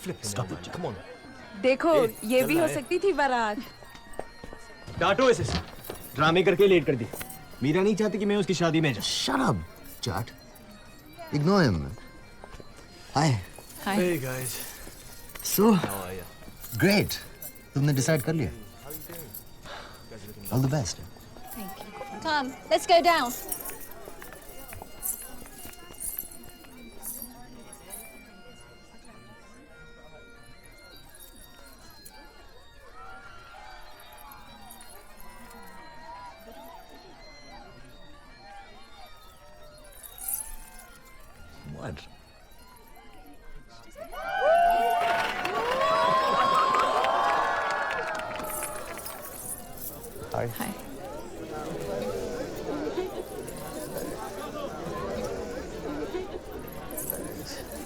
Stop it, come on. देखो ये भी हो सकती थी बारात। डांटो इसे। ड्रामे करके लेट कर दी। मीरा नहीं चाहती कि मैं उसकी शादी में जाऊं। Shut up, Jat. Ignore him. Hi. Hi. Hey guys. So, How are you? great. तुमने decide कर लिया? All the best. Thank you. Come, let's go down. What? Hi. Hi.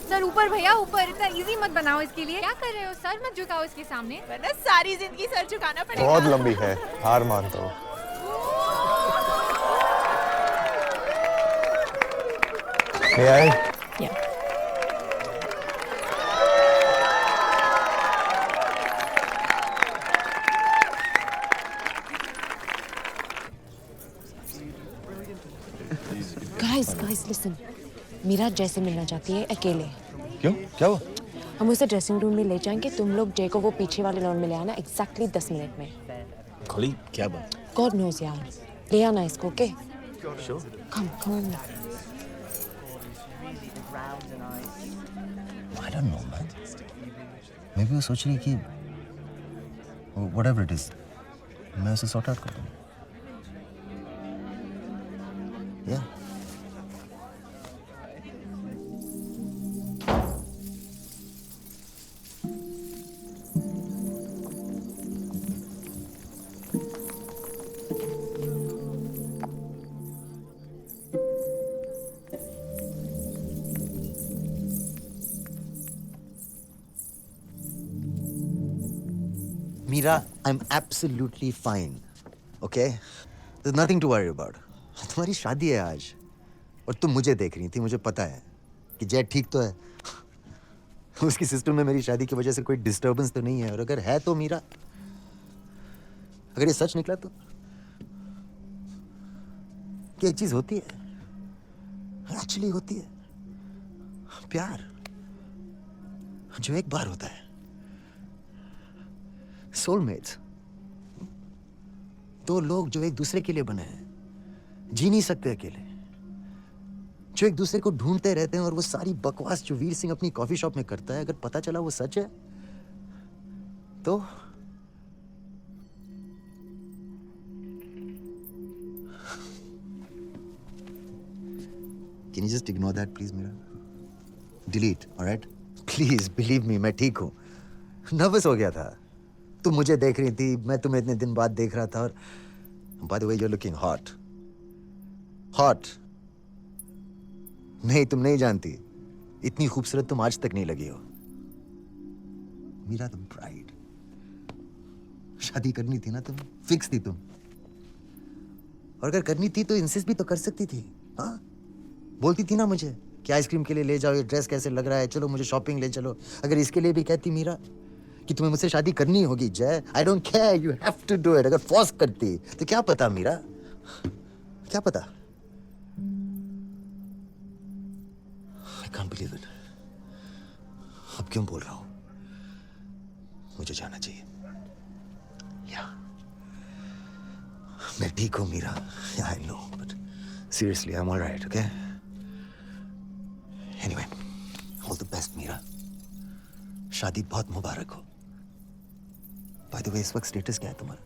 Sir ऊपर भैया ऊपर, इतना इजी मत बनाओ इसके लिए। क्या कर रहे हो सर, मत झुकाओ इसके सामने वरना सारी जिंदगी सर झुकाना पड़ेगा। बहुत लंबी है, हार मानता हूँ। May I? Yeah. Guys, listen. Meera जैसे मिलना चाहती है अकेले। क्यों? क्या हुआ? हम उसे ड्रेसिंग रूम में ले जाएंगे। तुम लोग जय को वो पीछे वाले लॉन में ले आना एग्जैक्टली 10 मिनट में। खोली क्या बात? गॉड नोज यार। ले आना इसको, okay? Come on. I don't know, man. Maybe वो सोच रही है कि whatever it is, मैं उसे sort out कर दूँगा। Yeah. Meera, I'm absolutely fine. Okay? There's nothing to worry about. तुम्हारी शादी है आज और तुम मुझे देख रही थी। मुझे पता है कि जय ठीक तो है। उसकी सिस्टम में मेरी शादी की वजह से कोई डिस्टर्बेंस तो नहीं है, और अगर है तो मीरा, अगर ये सच निकला तो कि एक चीज होती है, एक्चुअली होती है, प्यार जो एक बार होता है। सोलमेट्स, दो लोग जो एक दूसरे के लिए बने हैं, जी नहीं सकते अकेले, जो एक दूसरे को ढूंढते रहते हैं। और वो सारी बकवास जो वीर सिंह अपनी कॉफी शॉप में करता है, अगर पता चला वो सच है तो Can you just ignore that, please, Meera? Delete, all right? Please, believe me, मैं ठीक हूँ। नर्वस हो गया था। तुम मुझे देख रही थी, मैं तुम्हें इतने दिन बाद देख रहा था, और by the way, you're looking hot. Hot. नहीं, तुम नहीं जानती, इतनी खूबसूरत तुम आज तक नहीं लगी हो। मीरा तुम ब्राइड, शादी करनी थी ना तुम, फिक्स थी तुम। और अगर करनी थी तो इंसिस्ट भी तो कर सकती थी। हाँ, बोलती थी ना मुझे कि आइसक्रीम के लिए ले जाओ, ये ड्रेस कैसे लग रहा है, चलो मुझे शॉपिंग ले चलो। अगर इसके लिए भी कहती मीरा कि तुम्हें मुझसे शादी करनी होगी Jay, I don't care, you have to do it. अगर फोर्स करती तो क्या पता मीरा, क्या पता। I can't believe it. अब क्यों बोल रहा हूं, मुझे जाना चाहिए। या मैं ठीक हूं Meera, I know, but seriously I am alright, okay? Anyway, all the best Meera. शादी बहुत मुबारक हो। बाय द वे, इस वक्त स्टेटस क्या है तुम्हारा?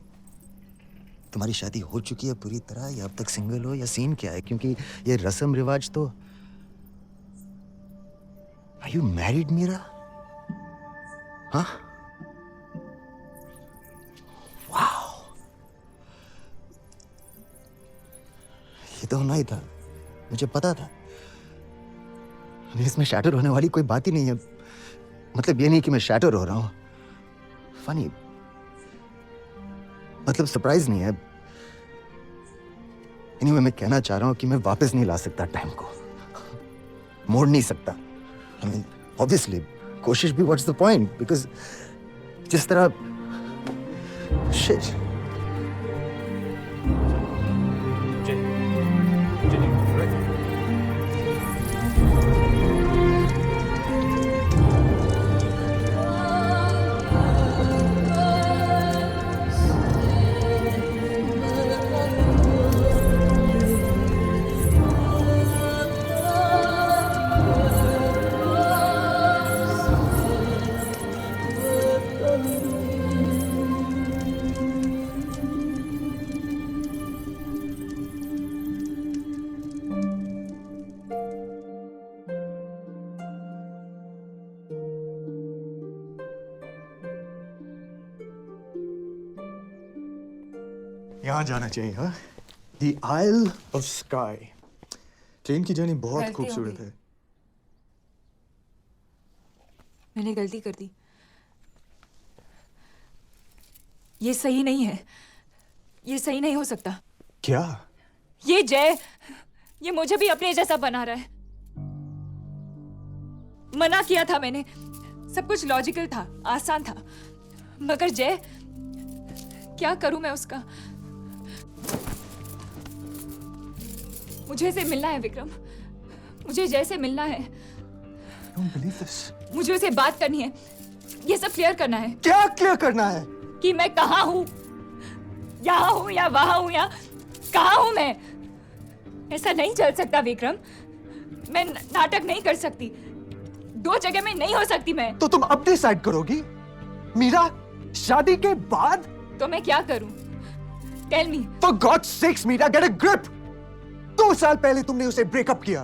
तुम्हारी शादी हो चुकी है पूरी तरह, या अब तक सिंगल हो, या सीन क्या है? क्योंकि ये रस्म रिवाज तो। Are you married Meera? हाँ? वाओ, ये तो होना ही था, मुझे पता था। इसमें शैटर होने वाली कोई बात ही नहीं है। मतलब ये नहीं कि मैं शैटर हो रहा हूं, फनी, मतलब सरप्राइज नहीं है। एनीवे, मैं कहना चाह रहा हूं कि मैं वापस नहीं ला सकता टाइम को, मोड़ नहीं सकता। I mean, obviously, कोशिश भी व्हाट्स द पॉइंट, बिकॉज जिस तरह शिट यहाँ जाना चाहिए। हाँ, the isle of Skye. Train की जर्नी बहुत गलती खूबसूरत हो है। मैंने गलती कर दी। ये सही नहीं है। ये सही नहीं हो सकता। क्या? ये जय, ये मुझे भी अपने जैसा बना रहा है। मना किया था मैंने, सब कुछ लॉजिकल था, आसान था, मगर जय, क्या करूं मैं उसका? मुझे इसे मिलना है विक्रम, मुझे जय से मिलना है। Don't believe this. मुझे उसे बात करनी है, ये सब क्लियर करना है क्या क्लियर करना है? कि मैं कहाँ हूँ, यहाँ हूँ या वहाँ हूँ या कहाँ हूँ मैं। ऐसा नहीं चल सकता विक्रम, मैं नाटक नहीं कर सकती, दो जगह में नहीं हो सकती मैं। तो तुम अब डिसाइड करोगी? मीरा, शादी के बाद? तो मैं क्या करूं? Tell me. For God's sakes, Meera, get a grip. 2 साल पहले तुमने उसे ब्रेकअप किया,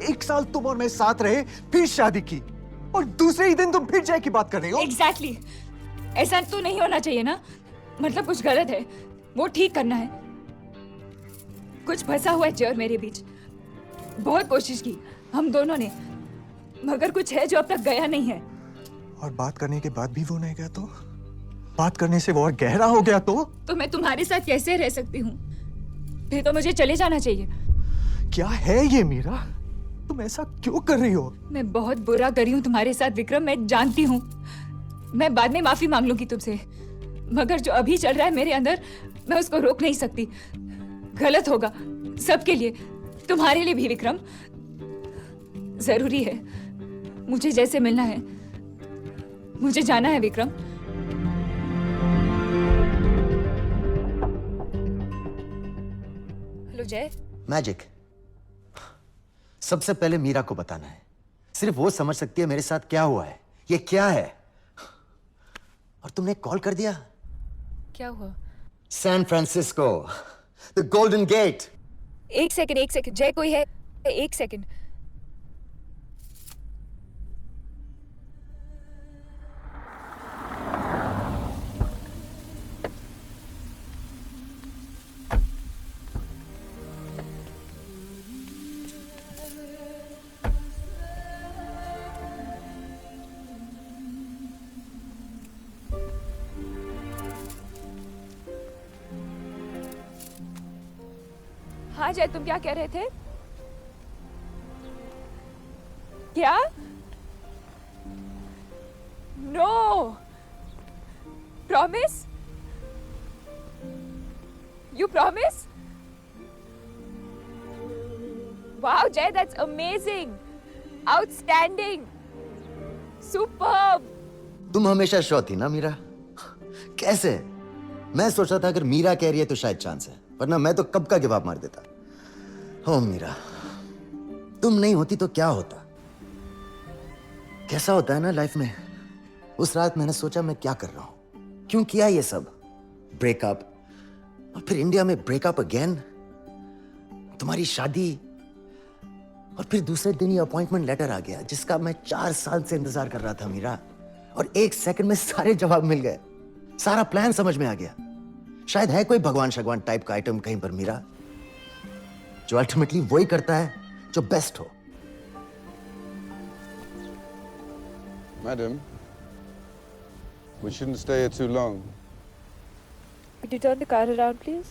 1 साल तुम और मैं साथ रहे, फिर शादी की, और दूसरे ही दिन तुम फिर जय की बात कर रही हो। एग्जैक्टली, ऐसा तो नहीं होना चाहिए ना। मतलब कुछ गलत है, वो ठीक करना है। कुछ फंसा हुआ है जय और मेरे बीच। बहुत कोशिश की हम दोनों ने, मगर कुछ है जो अब तक गया नहीं है। और बात करने के बाद भी वो नहीं गया तो? बात करने से वो और गहरा हो गया तो मैं तुम्हारे साथ कैसे रह सकती हूँ? फिर तो मुझे चले जाना चाहिए। क्या है ये मीरा? तुम ऐसा क्यों कर रही हो? मैं बहुत बुरा करी हूँ तुम्हारे साथ विक्रम, मैं जानती हूँ। मैं बाद में माफी मांग लूंगी तुमसे, मगर जो अभी चल रहा है मेरे अंदर, मैं उसको रोक नहीं सकती। गलत होगा सबके लिए, तुम्हारे लिए भी विक्रम। जरूरी है, मुझे जैसे मिलना है, मुझे जाना है विक्रम। हेलो जय। मैजिक सबसे पहले मीरा को बताना है, सिर्फ वो समझ सकती है मेरे साथ क्या हुआ है, ये क्या है। और तुमने कॉल कर दिया? क्या हुआ? San Francisco, the golden gate. एक सेकंड, जय कोई है? एक सेकंड। हाँ जय, तुम क्या कह रहे थे? क्या? No, promise? You promise? Wow Jay, that's amazing, outstanding, superb. तुम हमेशा श्योर थी ना मीरा? कैसे? मैं सोचा था अगर मीरा कह रही है तो शायद चांस है, वरना मैं तो कब का गिव अप मार देता। हो मीरा, तुम नहीं होती तो क्या होता? कैसा होता है ना लाइफ में। उस रात मैंने सोचा मैं क्या कर रहा हूं, क्यों किया ये सब, ब्रेकअप, और फिर इंडिया में ब्रेकअप अगेन, तुम्हारी शादी, और फिर दूसरे दिन ये अपॉइंटमेंट लेटर आ गया जिसका मैं 4 साल से इंतजार कर रहा था मीरा, और 1 सेकंड में सारे जवाब मिल गए, सारा प्लान समझ में आ गया। शायद है कोई भगवान शगवान टाइप का आइटम कहीं पर मीरा, जो अल्टीमेटली वही करता है जो बेस्ट हो। Madam, we shouldn't stay here too long. Could you turn the car around, please?